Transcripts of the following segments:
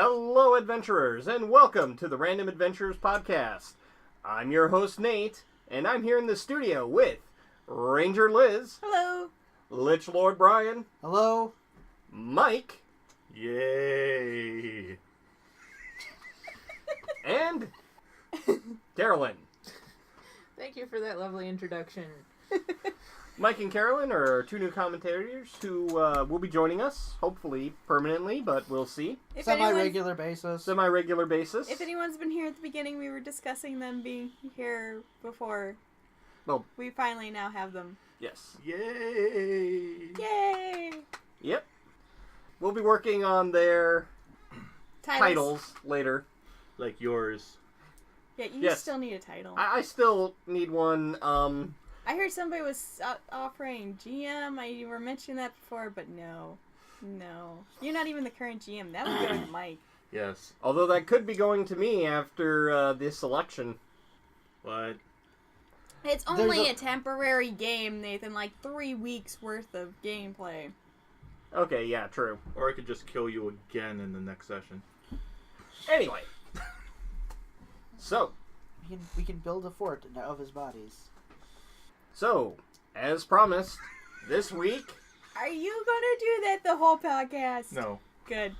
Hello, adventurers, and welcome to the Random Adventures podcast. I'm your host, Nate, and I'm here in the studio with Ranger Liz. Hello. Lich Lord Bryan. Hello. Mike. Yay. And Carolyn. Thank you for that lovely introduction. Mike and Carolyn are two new commentators who will be joining us, hopefully permanently, but we'll see. Semi-regular basis. Semi-regular basis. If anyone's been here at the beginning, we were discussing them being here before. Well, we finally now have them. Yes. Yay. Yay! Yep. We'll be working on their titles later. Like yours. Yeah, you Yes. still need a title. I still need one. I heard somebody was offering GM. You were mentioning that before, but no. You're not even the current GM. That would go to Mike. Yes. Although that could be going to me after this election. But It's only a temporary game, Nathan. Like 3 weeks worth of gameplay. Okay, yeah, true. or I could just kill you again in the next session. Anyway. So, We can build a fort of his bodies. as promised, this week... Are you gonna do that the whole podcast? No. Good.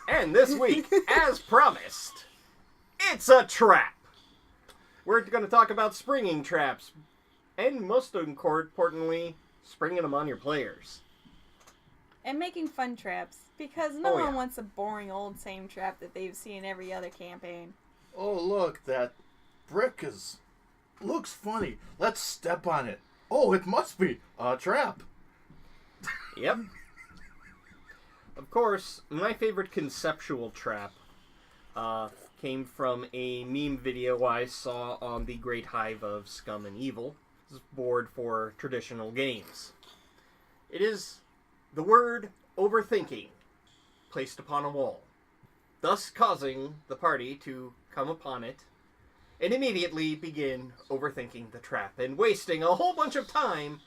And this week, as promised, it's a trap! We're going to talk about springing traps. And most importantly, springing them on your players. And making fun traps, because no one wants a boring old same trap that they've seen every other campaign. Oh, look, that brick looks funny. Let's step on it. Oh, it must be a trap. Yep. Of course, my favorite conceptual trap came from a meme video I saw on the Great Hive of Scum and Evil. This is board for traditional games. It is the word overthinking placed upon a wall, thus causing the party to come upon it and immediately begin overthinking the trap and wasting a whole bunch of time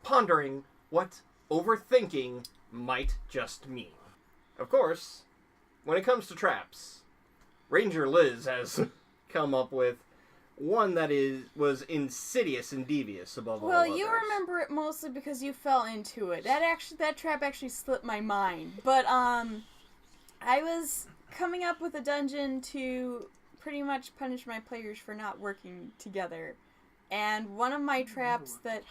pondering what overthinking might just mean. Of course, when it comes to traps, Ranger Liz has come up with one that was insidious and devious above all others. Well, you remember it mostly because you fell into it. That trap actually slipped my mind. But I was coming up with a dungeon to pretty much punish my players for not working together. And one of my traps that...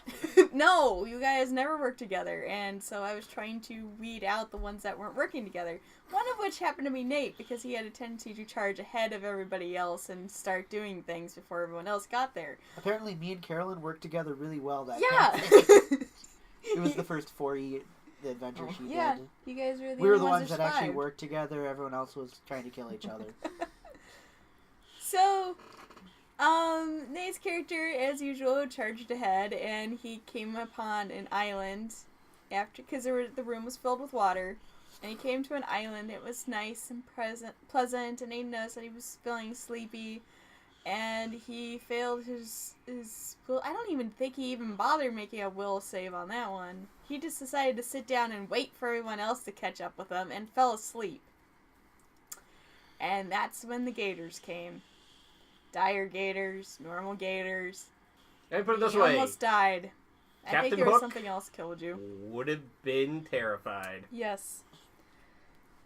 No, you guys never work together. And so I was trying to weed out the ones that weren't working together. One of which happened to be Nate, because he had a tendency to charge ahead of everybody else and start doing things before everyone else got there. Apparently, me and Carolyn worked together really well that Yeah! campaign. It was the first 4E adventure she Yeah, did. you guys were We were the only ones that actually worked together. Everyone else was trying to kill each other. So, Nate's character, as usual, charged ahead, and he came upon an island because the room was filled with water, and he came to an island. It was nice and pleasant, and he noticed that he was feeling sleepy, and he failed his will. I don't even think he even bothered making a will save on that one. He just decided to sit down and wait for everyone else to catch up with him, and fell asleep. And that's when the gators came. Dire gators, normal gators. And put it this You way, almost died. I Captain think there was Hook something else killed you. would have been terrified. Yes.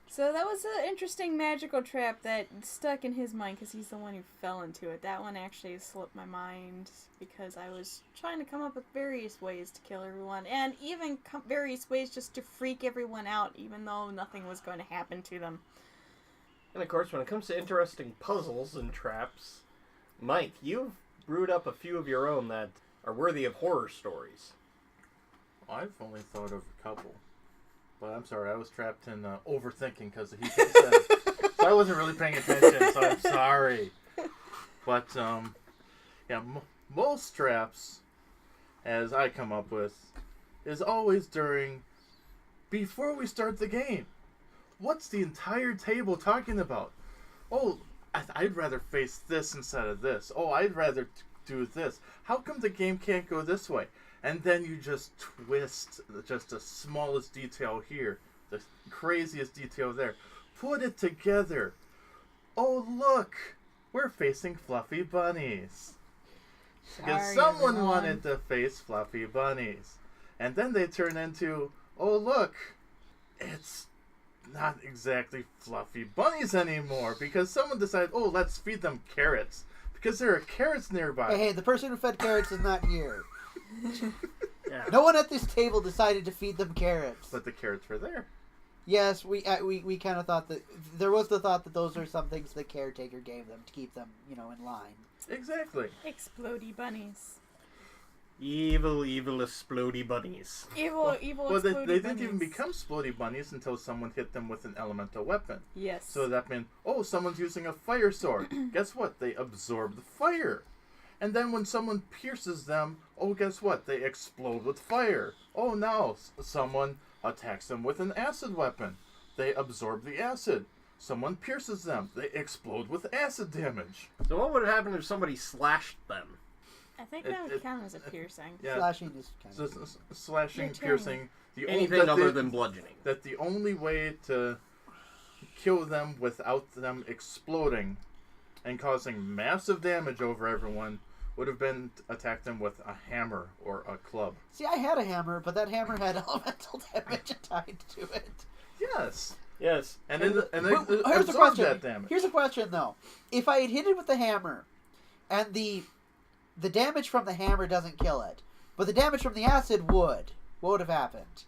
So that was an interesting magical trap that stuck in his mind because he's the one who fell into it. That one actually slipped my mind because I was trying to come up with various ways to kill everyone, and even various ways just to freak everyone out, even though nothing was going to happen to them. And of course, when it comes to interesting puzzles and traps, Mike, you've brewed up a few of your own that are worthy of horror stories. I've only thought of a couple. But I'm sorry, I was trapped in overthinking because he said so I wasn't really paying attention, so I'm sorry. But, yeah, most traps, as I come up with, is always before we start the game. What's the entire table talking about? Oh, I'd rather face this instead of this. Oh, I'd rather do this. How come the game can't go this way? And then you just twist just the smallest detail here the craziest detail there. Put it together. Oh, look. We're facing fluffy bunnies. Because Sorry, someone everyone. wanted to face fluffy bunnies. And then they turn into, oh, look. It's not exactly fluffy bunnies anymore. Because someone decided, oh, let's feed them carrots. Because there are carrots nearby. Hey, the person who fed carrots is not here. Yeah. No one at this table decided to feed them carrots. But the carrots were there. Yes, we kind of thought that there was the thought that those are some things the caretaker gave them to keep them, in line. Exactly. Explodey bunnies. Evil, evil, explodey bunnies. Evil Well, they explodey didn't bunnies. even become splody bunnies until someone hit them with an elemental weapon. Yes. So that meant, oh, someone's using a fire sword. Guess what? They absorb the fire. And then when someone pierces them, oh, guess what? They explode with fire. Oh, now someone attacks them with an acid weapon. They absorb the acid. Someone pierces them. They explode with acid damage. So what would happen if somebody slashed them? I think that would count as a piercing. Yeah. Slashing is kind So, of... slashing, You're piercing. Anything other than bludgeoning. That the only way to kill them without them exploding and causing massive damage over everyone would have been to attack them with a hammer or a club. See, I had a hammer, but that hammer had elemental damage tied to it. Yes. Yes. And then Here's the absorb question. that damage. Here's a question, though. If I had hit it with the hammer, and the damage from the hammer doesn't kill it, but the damage from the acid would, what would have happened?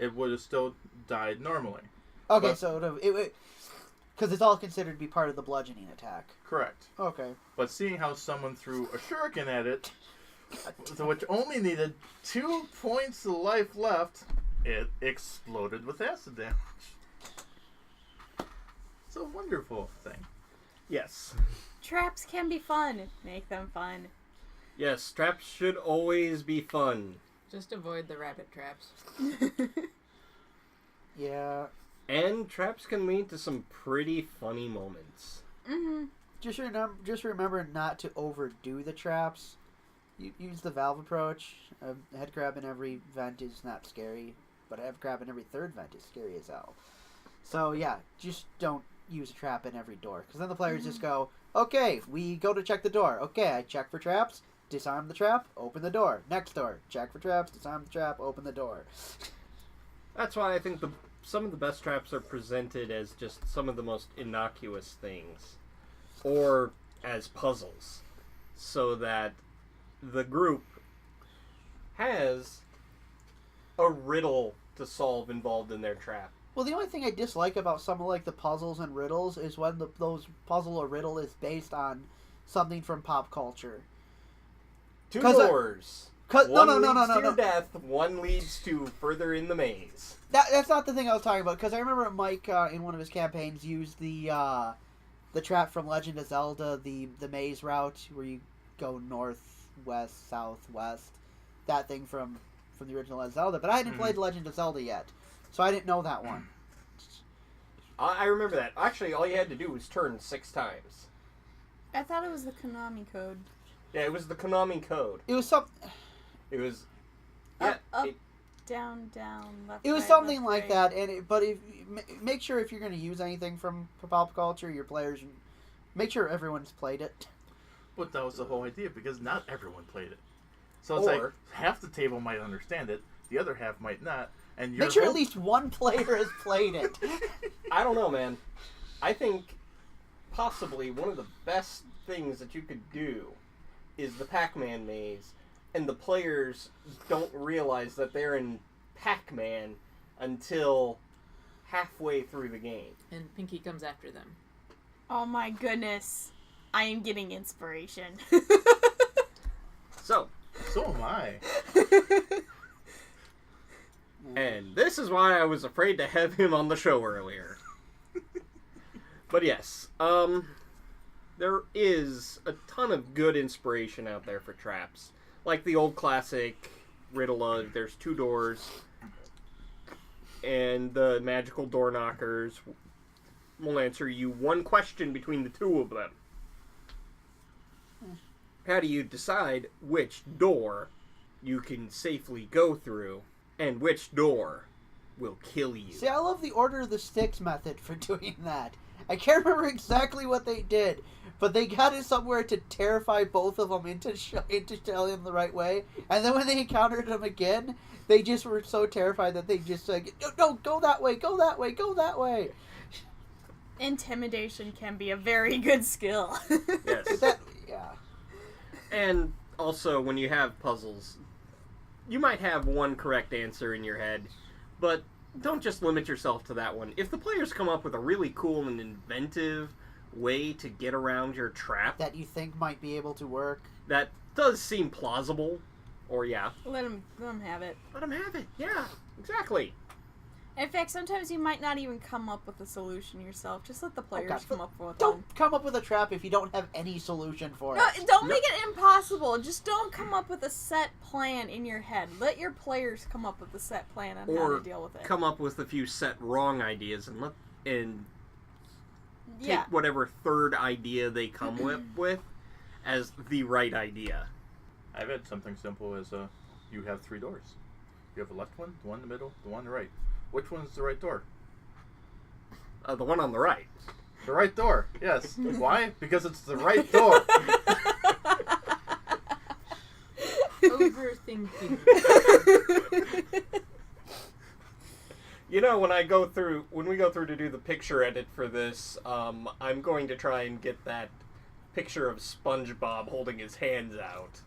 It would have still died normally. Okay, But- so it because it's all considered to be part of the bludgeoning attack. Correct. Okay. But seeing how someone threw a shuriken at it, which only needed 2 points of life left, it exploded with acid damage. It's a wonderful thing. Yes. Traps can be fun. Make them fun. Yes, traps should always be fun. Just avoid the rabbit traps. Yeah. And traps can lead to some pretty funny moments. Mm-hmm. Just remember not to overdo the traps. Use the valve approach. A head crab in every vent is not scary, but a head crab in every third vent is scary as hell. So yeah, just don't use a trap in every door, because then the players just go, okay, we go to check the door. Okay, I check for traps, disarm the trap, open the door. Next door, check for traps, disarm the trap, open the door. That's why I think some of the best traps are presented as just some of the most innocuous things, or as puzzles, so that the group has a riddle to solve involved in their trap. Well, the only thing I dislike about some of like the puzzles and riddles is when those puzzle or riddle is based on something from pop culture. Two 'Cause doors. No, One no, no, leads no, to no, your no. death. One leads to further in the maze. That's not the thing I was talking about, because I remember Mike in one of his campaigns used the trap from Legend of Zelda, the maze route where you go north, west, south, west. That thing from the original Legend of Zelda, but I hadn't played Legend of Zelda yet, so I didn't know that one. I remember that. Actually, all you had to do was turn 6 times. I thought it was the Konami code. Yeah, it was the Konami code. It was some. It was... Up, Yeah, up, it- down, down, left. It was right, something left, like right. that, and but if make sure if you're going to use anything from pop culture, your players make sure everyone's played it. But that was the whole idea, because not everyone played it. So it's Or- like, half the table might understand it, the other half might not, and Make sure hope- at least one player has played it. I don't know, man. I think possibly one of the best things that you could do is the Pac-Man maze, and the players don't realize that they're in Pac-Man until halfway through the game. And Pinky comes after them. Oh my goodness. I am getting inspiration. So, So am I. and this is why I was afraid to have him on the show earlier. But yes, there is a ton of good inspiration out there for traps. Like the old classic riddle of there's 2 doors, and the magical door knockers will answer you one question between the 2 of them. How do you decide which door you can safely go through, and which door will kill you. See, I love the order of the sticks method for doing that. I can't remember exactly what they did, but they got it somewhere to terrify both of them into telling them the right way. And then when they encountered them again, they just were so terrified that they just said, no, go that way, go that way, go that way. Intimidation can be a very good skill. Yes. Yeah. And also, when you have puzzles, you might have one correct answer in your head, but don't just limit yourself to that one. If the players come up with a really cool and inventive way to get around your trap That you think might be able to work. that does seem plausible, or yeah, Let them have it. let them have it. Yeah, exactly. In fact, sometimes you might not even come up with a solution yourself. Just let the players God, come up with one. Don't come up with a trap if you don't have any solution for it. No, don't make it impossible. Just don't come up with a set plan in your head. Let your players come up with a set plan on how Or to deal with it. come up with a few set wrong ideas and take Yeah. whatever third idea they come with as the right idea. I've had something simple as you have 3 doors. You have a left one, the one in the middle, the one on the right. Which one's the right door? The one on the right. The right door, yes. Why? Because it's the right door. Overthinking. You know, when we go through to do the picture edit for this, I'm going to try and get that picture of SpongeBob holding his hands out.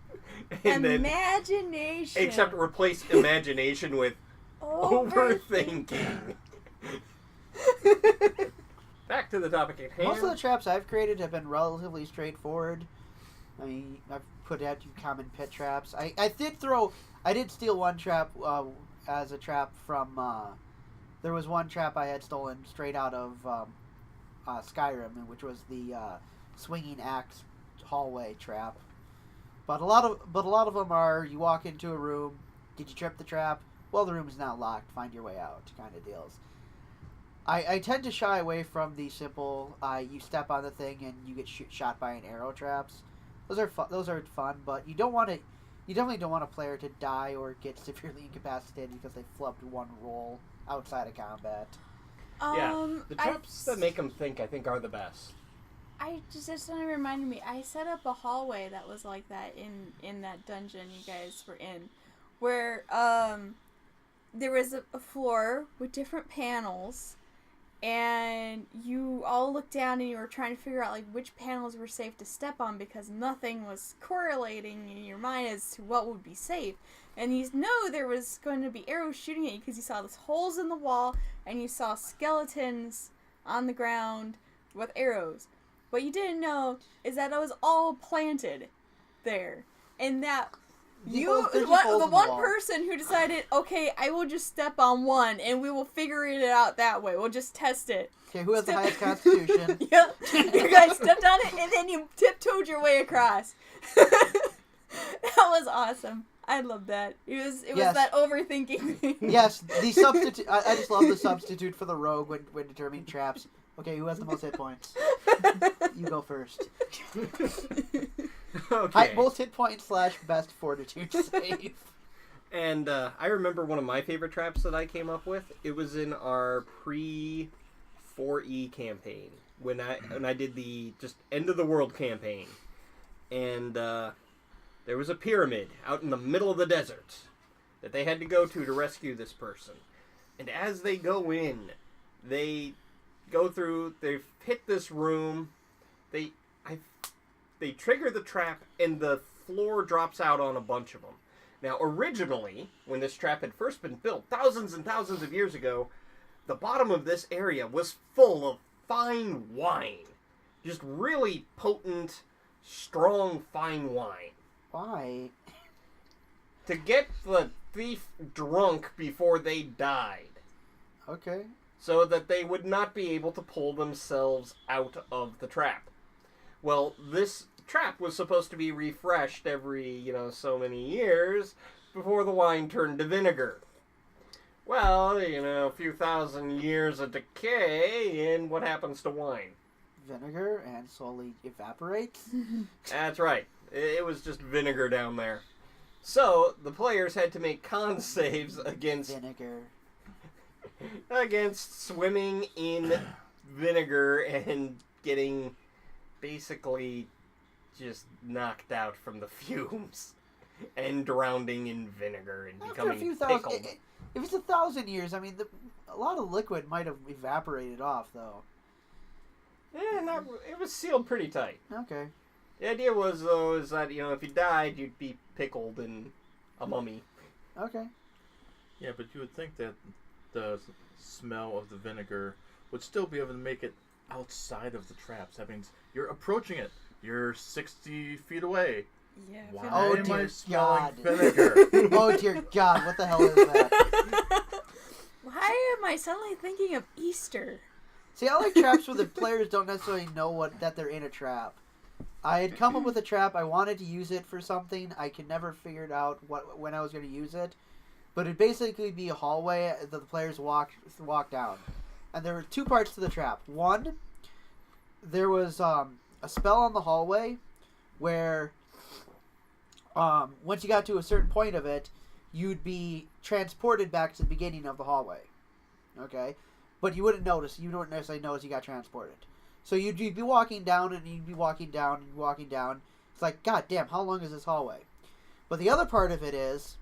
And Imagination. then, except replace imagination with overthinking. Back to the topic at hand. Most of the traps I've created have been relatively straightforward. I mean, I've put out common pit traps. I did steal one trap as a trap from. There was one trap I had stolen straight out of Skyrim, which was the swinging axe hallway trap. But a lot of them are you walk into a room. Did you trip the trap? Well, the room is now locked. Find your way out, kind of deals. I tend to shy away from the simple. You step on the thing and you get shot by an arrow traps. Those are fun, but you definitely don't want a player to die or get severely incapacitated because they flubbed one roll outside of combat. Yeah, the traps that make them think, I think, are the best. I just reminded me. I set up a hallway that was like that in that dungeon you guys were in, where there was a floor with different panels, and you all looked down and you were trying to figure out like which panels were safe to step on because nothing was correlating in your mind as to what would be safe. And you know there was going to be arrows shooting at you because you saw these holes in the wall and you saw skeletons on the ground with arrows. What you didn't know is that it was all planted there, and that the one person who decided, okay, I will just step on one, and we will figure it out that way. We'll just test it. Okay, who has the highest constitution? Yep, you guys stepped on it, and then you tiptoed your way across. That was awesome. I love that. It was Yes. that overthinking thing. Yes, the substitute. I just love the substitute for the rogue when determining traps. Okay, who has the most hit points? You go first. Okay. Most hit points / best fortitude save. And I remember one of my favorite traps that I came up with. It was in our pre-4E campaign when I did the just end of the world campaign, and there was a pyramid out in the middle of the desert that they had to go to rescue this person. And as they go in, they go through. They've hit this room. They trigger the trap, and the floor drops out on a bunch of them. Now, originally, when this trap had first been built, thousands and thousands of years ago, the bottom of this area was full of fine wine. Just really potent, strong, fine wine. Why? To get the thief drunk before they died, Okay. so that they would not be able to pull themselves out of the trap. Well, this trap was supposed to be refreshed every, so many years before the wine turned to vinegar. Well, a few thousand years of decay, and what happens to wine? Vinegar and slowly evaporates. That's right. It was just vinegar down there. So, the players had to make con saves against Vinegar. against swimming in vinegar and getting basically just knocked out from the fumes and drowning in vinegar and After a becoming few pickled. thousand, if it's 1,000 years, I mean, a lot of liquid might have evaporated off, though. Yeah, it was sealed pretty tight. Okay. The idea was, though, is that, if you died, you'd be pickled in a mummy. Okay. Yeah, but you would think that the smell of the vinegar would still be able to make it outside of the traps. That means you're approaching it. You're 60 feet away. Yeah. Why Oh, am I dear smelling God. vinegar? Oh, dear God, what the hell is that? Why am I suddenly thinking of Easter? See, I like traps where the players don't necessarily know that they're in a trap. I had come up with a trap. I wanted to use it for something. I could never figure it out when I was going to use it. But it'd basically be a hallway that the players walk down. And there were two parts to the trap. One, there was a spell on the hallway where once you got to a certain point of it, you'd be transported back to the beginning of the hallway. Okay? But you wouldn't notice. You wouldn't necessarily notice you got transported. So you'd be walking down, and you'd be walking down, and walking down. It's like, God damn, how long is this hallway? But the other part of it is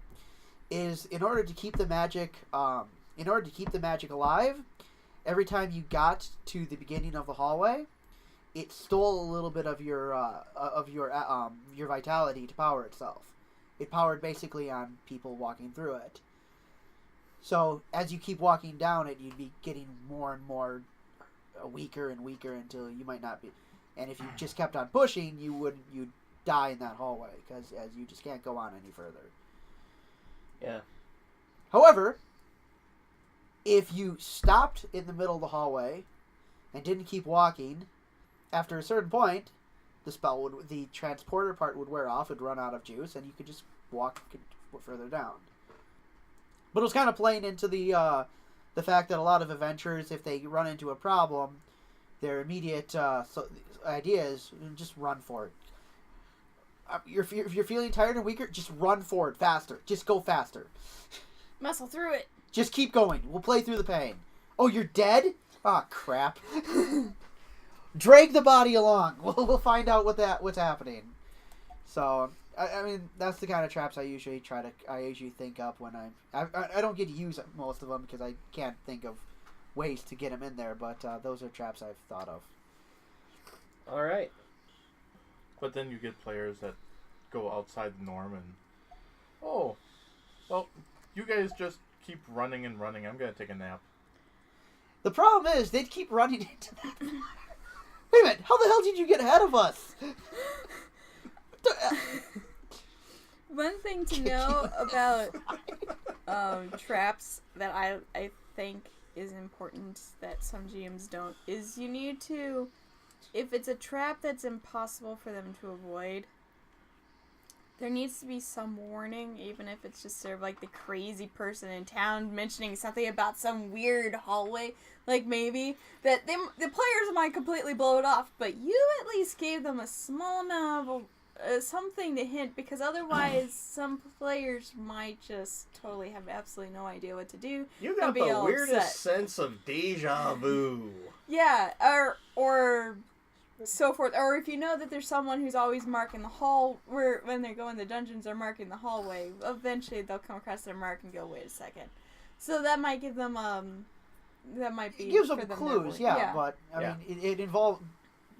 in order to keep the magic, alive, every time you got to the beginning of the hallway, it stole a little bit of your vitality to power itself. It powered basically on people walking through it. So as you keep walking down it, you'd be getting more and more weaker and weaker until you might not be. And if you just kept on pushing, you'd die in that hallway because as you just can't go on any further. Yeah. However, if you stopped in the middle of the hallway and didn't keep walking, after a certain point, the transporter part would wear off, would run out of juice, and you could just walk further down. But it was kind of playing into the fact that a lot of adventurers, if they run into a problem, their immediate idea is just run for it. If you're feeling tired and weaker, just run forward faster. Just go faster. Muscle through it. Just keep going. We'll play through the pain. Oh, you're dead? Ah, crap. Drag the body along. We'll find out what's happening. So, I mean, that's the kind of traps I usually think up when I don't get to use most of them because I can't think of ways to get them in there. But those are traps I've thought of. All right. But then you get players that go outside the norm and, oh, well, you guys just keep running and running. I'm going to take a nap. The problem is, they'd keep running into that water. Wait a minute, how the hell did you get ahead of us? One thing to know about traps that I think is important that some GMs don't is you need to, if it's a trap that's impossible for them to avoid, there needs to be some warning, even if it's just sort of like the crazy person in town mentioning something about some weird hallway, like maybe that the players might completely blow it off, but you at least gave them a small amount of something to hint, because otherwise some players might just totally have absolutely no idea what to do. You got be the all weirdest upset. sense of deja vu. Yeah, or so forth. Or if you know that there's someone who's always marking the hall, where when they go in the dungeons they're marking the hallway, eventually they'll come across their mark and go, wait a second. So that might give them that might be, it gives for them to clues, avoid. yeah, but I Yeah. mean it involved.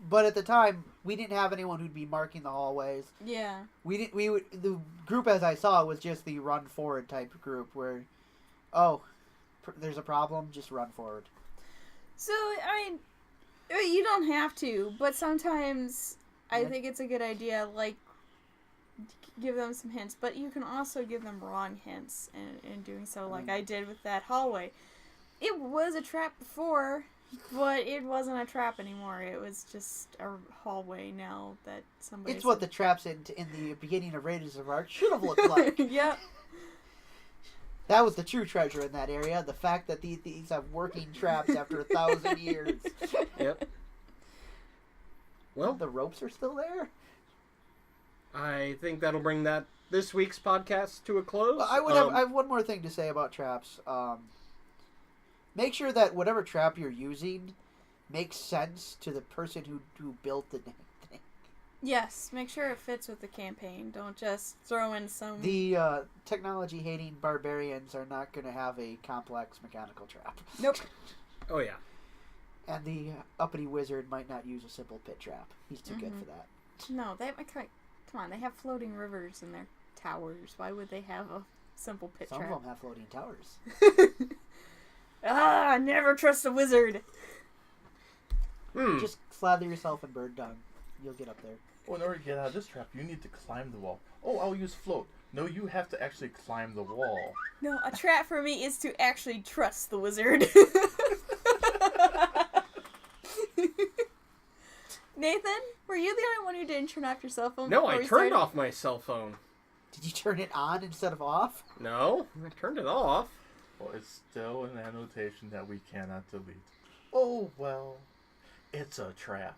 But at the time, we didn't have anyone who'd be marking the hallways. Yeah. The group as I saw was just the run forward type group where, there's a problem, just run forward. So I mean, you don't have to, but sometimes I think it's a good idea, like, give them some hints, but you can also give them wrong hints in doing so, like I did with that hallway. It was a trap before, but it wasn't a trap anymore. It was just a hallway now that somebody... It's what the traps in the beginning of Raiders of Ark should have looked like. Yep. That was the true treasure in that area, the fact that these have working traps after 1,000 years. Yep. Well, The ropes are still there? I think that'll bring this week's podcast to a close. I have one more thing to say about traps. make sure that whatever trap you're using makes sense to the person who built the thing. Yes, make sure it fits with the campaign. Don't just throw in some... The technology-hating barbarians are not going to have a complex mechanical trap. Nope. Oh, yeah. And the uppity wizard might not use a simple pit trap. He's too good for that. No, come on, they have floating rivers in their towers. Why would they have a simple pit Some trap? of them have floating towers. Never trust a wizard. Just slather yourself in bird dung. You'll get up there. Oh, in order to get out of this trap, you need to climb the wall. Oh, I'll use float. No, you have to actually climb the wall. No, a trap for me is to actually trust the wizard. Nathan, were you the only one who didn't turn off your cell phone? No, before I we turned started? off my cell phone. Did you turn it on instead of off? No, I turned it off. Well, it's still an annotation that we cannot delete. Oh, well, it's a trap.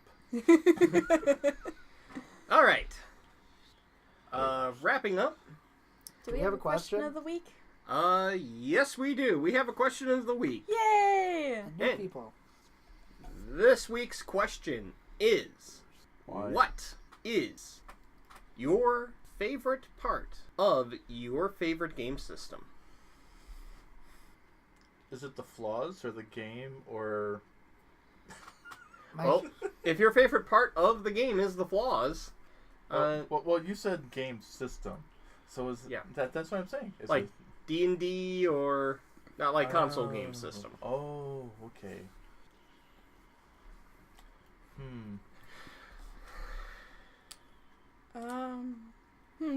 All right. Wrapping up. Do we have a question of the week? Yes, we do. We have a question of the week. Yay! And new Hey. people. This week's question is, Why? what is your favorite part of your favorite game system? Is it the flaws or the game or... Well, if your favorite part of the game is the flaws, Well, you said game system. So is Yeah. that's what I'm saying. Is like it... D&D or not like console game Oh, system. Oh, okay.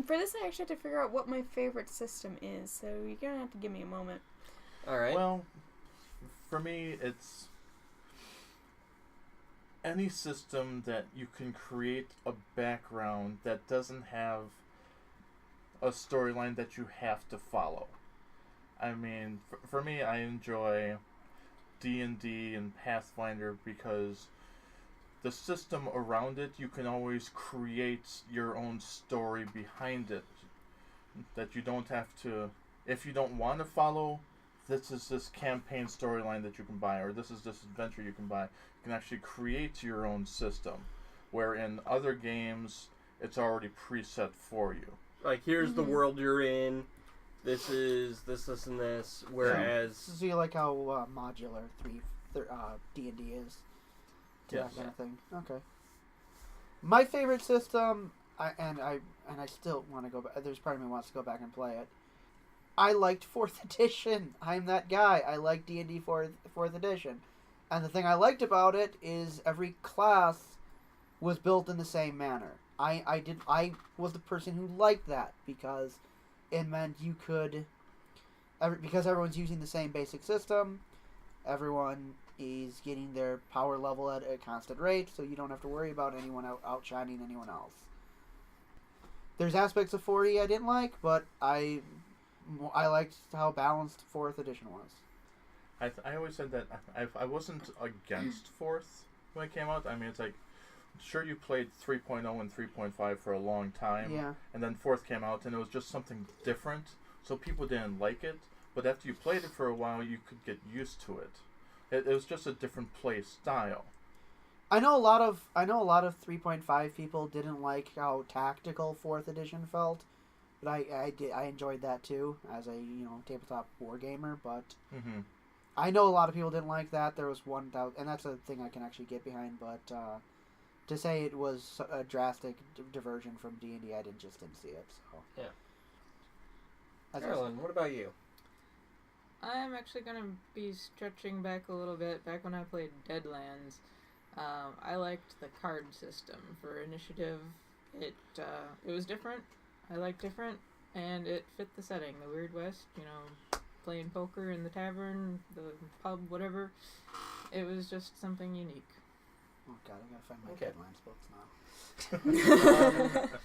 For this I actually have to figure out what my favorite system is, so you're gonna have to give me a moment. All right. Well, for me, it's any system that you can create a background that doesn't have a storyline that you have to follow. I mean, for me, I enjoy D&D and Pathfinder because the system around it, you can always create your own story behind it. That you don't have to, if you don't want to follow, this is this campaign storyline that you can buy, or this is this adventure you can buy. You can actually create your own system, where in other games, it's already preset for you. Like, here's the world you're in. This is this, and this. Whereas, So you like how modular D&D is? Yes. That kind of thing. Okay. My favorite system, I still want to go back. There's part of me who wants to go back and play it. I liked 4th edition. I'm that guy. I like D&D 4th edition. And the thing I liked about it is every class was built in the same manner. I was the person who liked that because it meant you could, because everyone's using the same basic system, everyone is getting their power level at a constant rate, so you don't have to worry about anyone outshining anyone else. There's aspects of 40 I didn't like, but I liked how balanced 4th edition was. I always said that I wasn't against 4th when it came out. I mean, it's like, sure, you played 3.0 and 3.5 for a long time, Yeah. and then 4th came out, and it was just something different, so people didn't like it, but after you played it for a while, you could get used to it. It was just a different play style. I know a lot of 3.5 people didn't like how tactical 4th edition felt, but I enjoyed that too as a tabletop wargamer. But I know a lot of people didn't like that. There was one doubt, and that's a thing I can actually get behind. But to say it was a drastic diversion from D&D, I didn't see it. So yeah. Carolyn, what about you? I'm actually going to be stretching back a little bit. Back when I played Deadlands, I liked the card system for initiative. It was different. I liked different, and it fit the setting. The Weird West, playing poker in the tavern, the pub, whatever. It was just something unique. Oh god, I gotta find my Deadlands books now.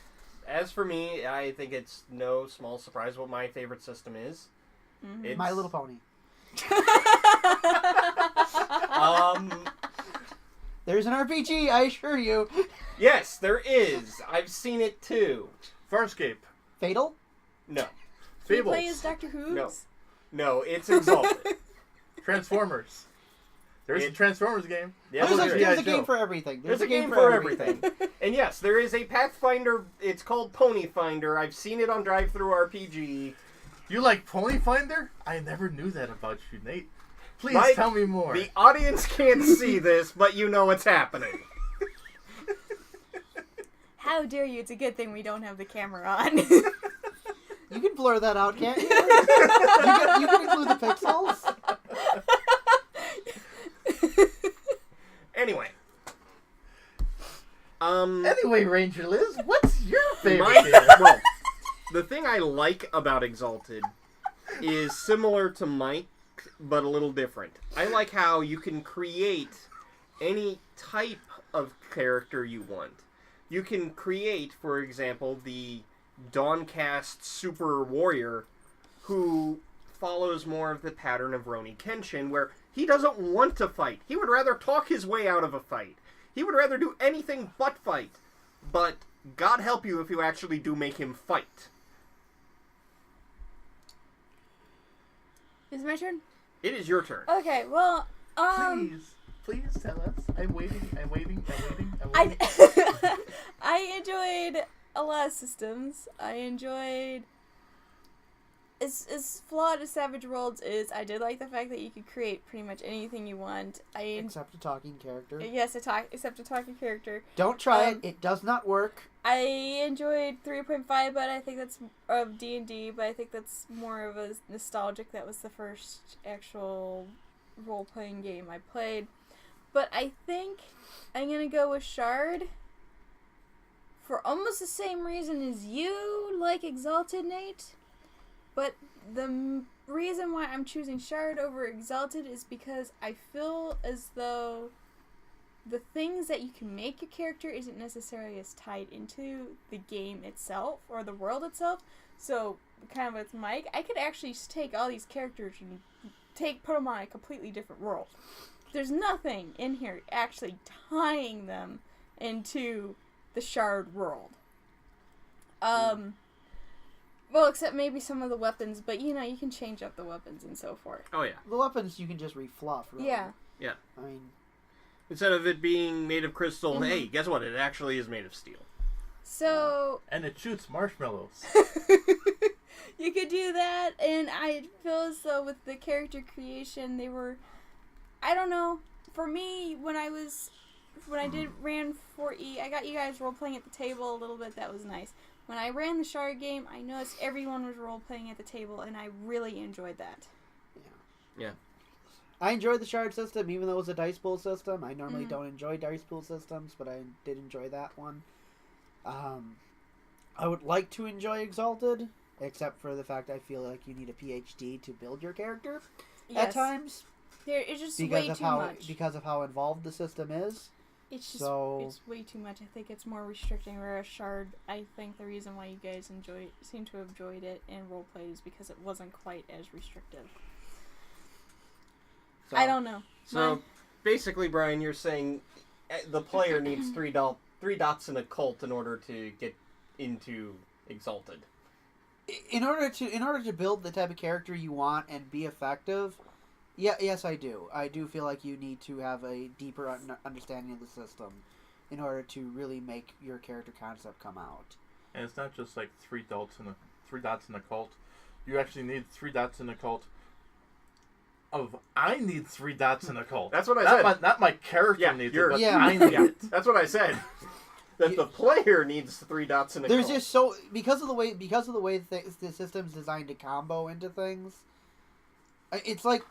As for me, I think it's no small surprise what my favorite system is. It's My Little Pony. There's an RPG, I assure you. Yes, there is. I've seen it too. Farscape. Fatal? No. Do you Fables. play as Doctor Who? No, it's Exalted. Transformers. There's a Transformers game. Yeah, There's a there is. game for everything. There's a game for everything. And yes, there is a Pathfinder. It's called Pony Finder. I've seen it on Drive-Thru RPG. You like Pony Finder? I never knew that about you, Nate. Please Mike, tell me more. The audience can't see this, but you know what's happening. How dare you? It's a good thing we don't have the camera on. You can blur that out, can't you? You can include the pixels. Anyway. Anyway, Ranger Liz, what's your favorite My, game? well, the thing I like about Exalted is similar to Mike, but a little different. I like how you can create any type of character you want. You can create, for example, the Dawncast Super Warrior who follows more of the pattern of Roni Kenshin, where he doesn't want to fight. He would rather talk his way out of a fight. He would rather do anything but fight. But God help you if you actually do make him fight. Is it my turn? It is your turn. Okay, well, Please tell us. I'm waiting. I enjoyed a lot of systems. I enjoyed... As flawed as Savage Worlds is, I did like the fact that you could create pretty much anything you want. Except a talking character. Yes, except a talking character. Don't try it. It does not work. I enjoyed 3.5, but I think that's of D&D, but I think that's more of a nostalgic. That was the first actual role-playing game I played. But I think I'm going to go with Shard for almost the same reason as you like Exalted, Nate. But the reason why I'm choosing Shard over Exalted is because I feel as though the things that you can make your character isn't necessarily as tied into the game itself or the world itself. So, kind of with Mike, I could actually just take all these characters and put them on a completely different world. There's nothing in here actually tying them into the Shard world. Well, except maybe some of the weapons, but you can change up the weapons and so forth. Oh, yeah. The weapons you can just refluff, really. Yeah. Yeah. I mean... Instead of it being made of crystal, hey, guess what? It actually is made of steel. So... And it shoots marshmallows. You could do that, and I feel as though with the character creation, they were... I don't know. For me, when I ran 4E, I got you guys role-playing at the table a little bit. That was nice. When I ran the Shard game, I noticed everyone was role-playing at the table, and I really enjoyed that. Yeah. I enjoyed the Shard system, even though it was a dice pool system. I normally don't enjoy dice pool systems, but I did enjoy that one. I would like to enjoy Exalted, except for the fact I feel like you need a PhD to build your character at times. It's just way too much. Because of how involved the system is. It's just it's way too much. I think it's more restricting. Whereas Shard, I think the reason why you guys seem to have enjoyed it and roleplayed is because it wasn't quite as restrictive. So, I don't know. So, basically, Brian, you're saying the player needs three dots in a cult in order to get into Exalted. In order to build the type of character you want and be effective, yes, I do. I do feel like you need to have a deeper understanding of the system in order to really make your character concept come out. And it's not just like three dots in a cult. You actually need 3 dots in a cult. I need 3 dots in a cult. That's what I said. Not my character needs it, but yeah. I need it. That's what I said. That the player needs 3 dots in a cult. There's just because of the way the system's designed to combo into things. It's like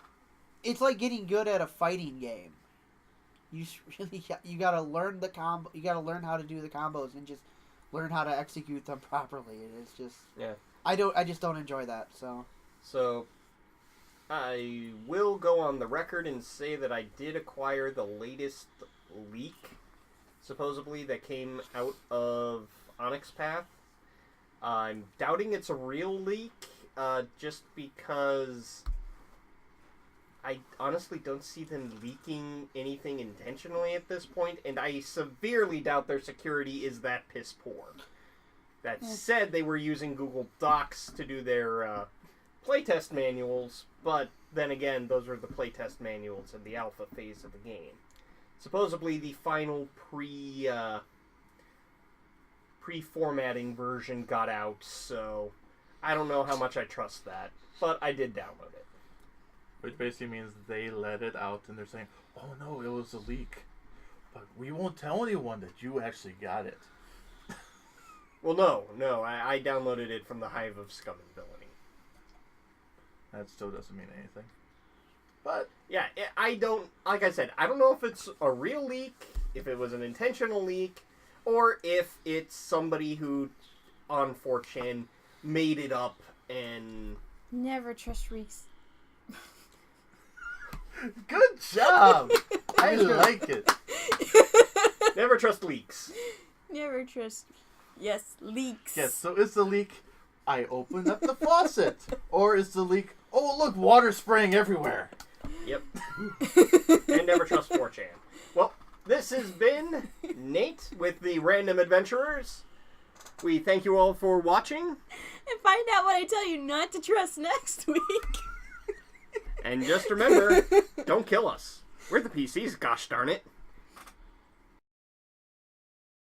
getting good at a fighting game. You gotta learn the combo. You gotta learn how to do the combos and just learn how to execute them properly. It's just I just don't enjoy that. So I will go on the record and say that I did acquire the latest leak, supposedly, that came out of Onyx Path. I'm doubting it's a real leak, just because I honestly don't see them leaking anything intentionally at this point, and I severely doubt their security is that piss poor. That said, they were using Google Docs to do their playtest manuals, but then again, those are the playtest manuals in the alpha phase of the game. Supposedly, the final pre-formatting version got out, so I don't know how much I trust that, but I did download it. Which basically means they let it out and they're saying, oh no, it was a leak. But we won't tell anyone that you actually got it. Well, no, I downloaded it from the Hive of Scum and Villainy. That still doesn't mean anything. But Yeah, I don't, like I said, I don't know if it's a real leak, if it was an intentional leak, or if it's somebody who, on 4chan, made it up and... Never trust Reeks. good job! I like it. Never trust leaks. Never trust. Yes, leaks. Yes, so is the leak, I opened up the faucet? Or is the leak, oh look, water spraying everywhere? Yep. And never trust 4chan. Well, this has been Nate with the Random Adventurers. We thank you all for watching. And find out what I tell you not to trust next week. And just remember, don't kill us. We're the PCs, gosh darn it.